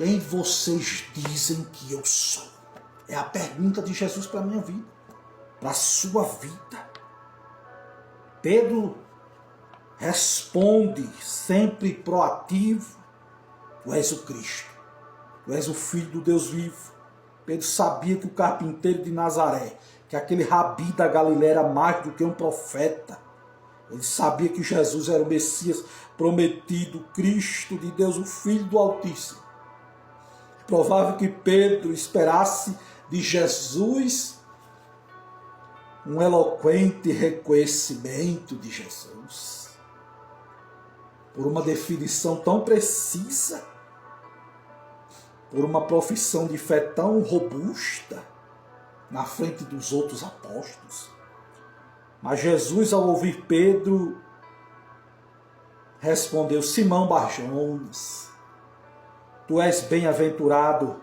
quem vocês dizem que eu sou? É a pergunta de Jesus para a minha vida, para a sua vida. Pedro responde sempre proativo: Tu és o Cristo, Tu és o Filho do Deus vivo. Pedro sabia que o carpinteiro de Nazaré, que aquele rabi da Galileia era mais do que um profeta. Ele sabia que Jesus era o Messias prometido, o Cristo de Deus, o Filho do Altíssimo. É provável que Pedro esperasse de Jesus um eloquente reconhecimento de Jesus, por uma definição tão precisa, por uma profissão de fé tão robusta na frente dos outros apóstolos. Mas Jesus, ao ouvir Pedro, respondeu: Simão Barjonas, tu és bem-aventurado,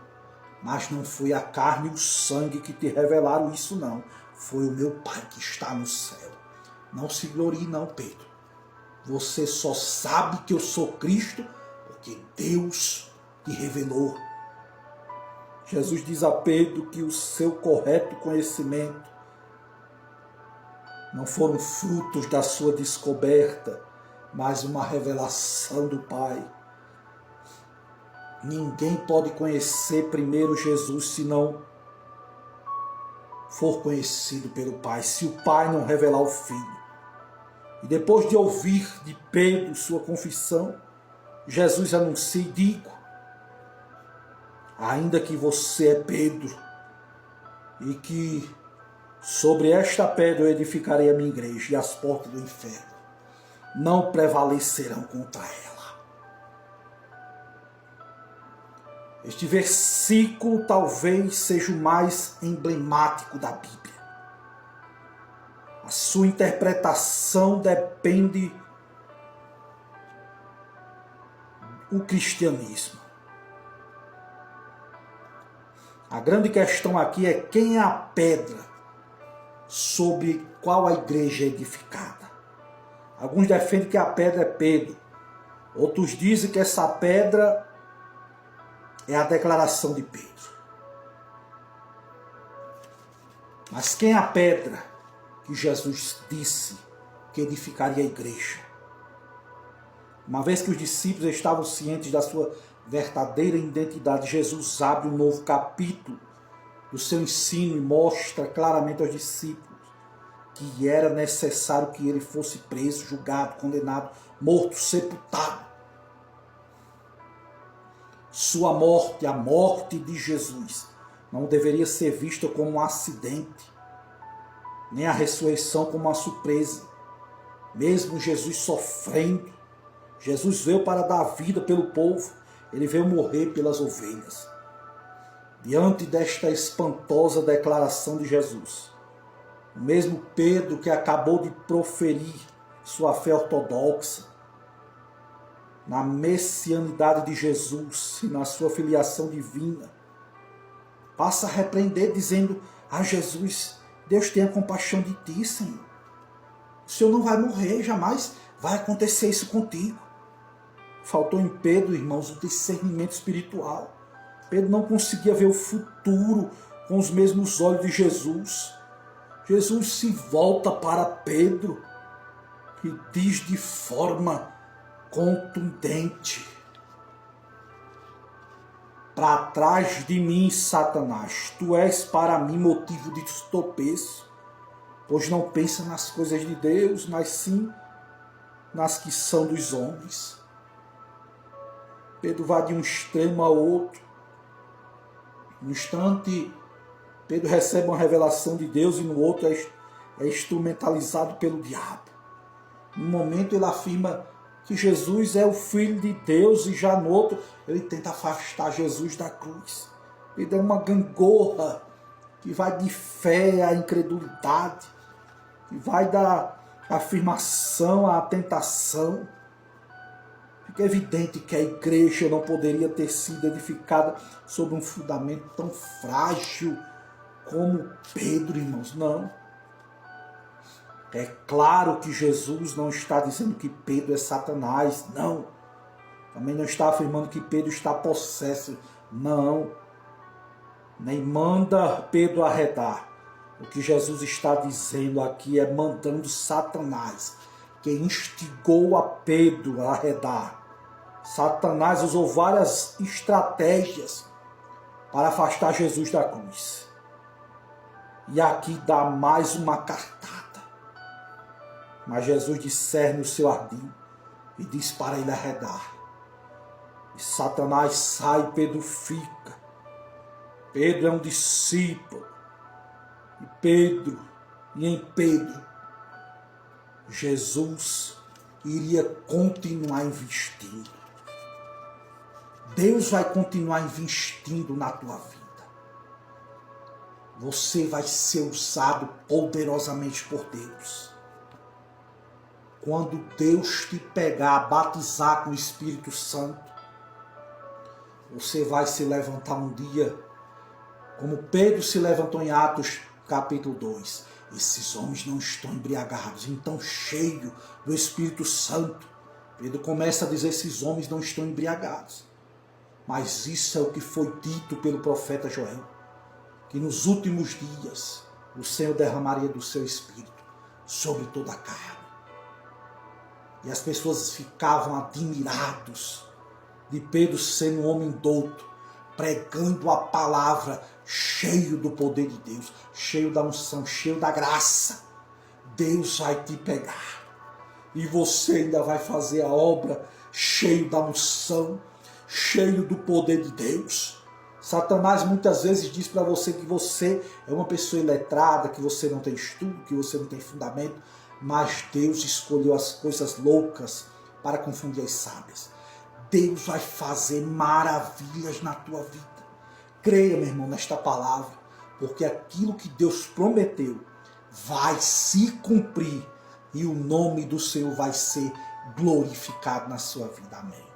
mas não foi a carne e o sangue que te revelaram isso, não. Foi o meu Pai que está no céu. Não se glorie não, Pedro. Você só sabe que eu sou Cristo porque Deus te revelou. Jesus diz a Pedro que o seu correto conhecimento não foram frutos da sua descoberta, mas uma revelação do Pai. Ninguém pode conhecer primeiro Jesus se não for conhecido pelo Pai, se o Pai não revelar o Filho. E depois de ouvir de Pedro sua confissão, Jesus anuncia e digo: ainda que você é Pedro, e que sobre esta pedra eu edificarei a minha igreja, e as portas do inferno não prevalecerão contra ela. Este versículo talvez seja o mais emblemático da Bíblia. A sua interpretação depende do cristianismo. A grande questão aqui é quem é a pedra sobre qual a igreja é edificada. Alguns defendem que a pedra é Pedro. Outros dizem que essa pedra é a declaração de Pedro. Mas quem é a pedra que Jesus disse que edificaria a igreja? Uma vez que os discípulos estavam cientes da sua verdadeira identidade, Jesus abre um novo capítulo do seu ensino e mostra claramente aos discípulos que era necessário que ele fosse preso, julgado, condenado, morto, sepultado. Sua morte, a morte de Jesus, não deveria ser vista como um acidente, nem a ressurreição como uma surpresa. Mesmo Jesus sofrendo, Jesus veio para dar vida pelo povo, ele veio morrer pelas ovelhas. Diante desta espantosa declaração de Jesus, o mesmo Pedro que acabou de proferir sua fé ortodoxa na messianidade de Jesus e na sua filiação divina, passa a repreender dizendo a Jesus: Deus tenha compaixão de ti, Senhor. O Senhor não vai morrer, jamais vai acontecer isso contigo. Faltou em Pedro, irmãos, o discernimento espiritual. Pedro não conseguia ver o futuro com os mesmos olhos de Jesus. Jesus se volta para Pedro e diz de forma contundente: para trás de mim, Satanás, tu és para mim motivo de tropeço, pois não pensa nas coisas de Deus, mas sim nas que são dos homens. Pedro vai de um extremo ao outro. No instante, Pedro recebe uma revelação de Deus e no outro é instrumentalizado pelo diabo. No momento ele afirma que Jesus é o Filho de Deus e já no outro ele tenta afastar Jesus da cruz. Ele é uma gangorra que vai de fé à incredulidade, que vai da afirmação à tentação. Fica evidente que a igreja não poderia ter sido edificada sobre um fundamento tão frágil como Pedro, irmãos. Não. É claro que Jesus não está dizendo que Pedro é Satanás, não. Também não está afirmando que Pedro está possesso. Não. Nem manda Pedro arredar. O que Jesus está dizendo aqui é mandando Satanás, que instigou a Pedro a arredar. Satanás usou várias estratégias para afastar Jesus da cruz. E aqui dá mais uma cartada. Mas Jesus discerne o seu ardil e diz para ele arredar. E Satanás sai, Pedro fica. Pedro é um discípulo. E em Pedro, Jesus iria continuar investindo. Deus vai continuar investindo na tua vida. Você vai ser usado poderosamente por Deus. Quando Deus te pegar, batizar com o Espírito Santo, você vai se levantar um dia, como Pedro se levantou em Atos capítulo 2. Esses homens não estão embriagados, então cheio do Espírito Santo. Pedro começa a dizer, esses homens não estão embriagados. Mas isso é o que foi dito pelo profeta Joel, que nos últimos dias o Senhor derramaria do seu Espírito sobre toda a carne. E as pessoas ficavam admirados de Pedro sendo um homem douto, pregando a palavra, cheio do poder de Deus, cheio da unção, cheio da graça. Deus vai te pegar e você ainda vai fazer a obra cheio da unção, cheio do poder de Deus. Satanás muitas vezes diz para você que você é uma pessoa iletrada, que você não tem estudo, que você não tem fundamento, mas Deus escolheu as coisas loucas para confundir as sábias. Deus vai fazer maravilhas na tua vida. Creia, meu irmão, nesta palavra, porque aquilo que Deus prometeu vai se cumprir e o nome do Senhor vai ser glorificado na sua vida. Amém.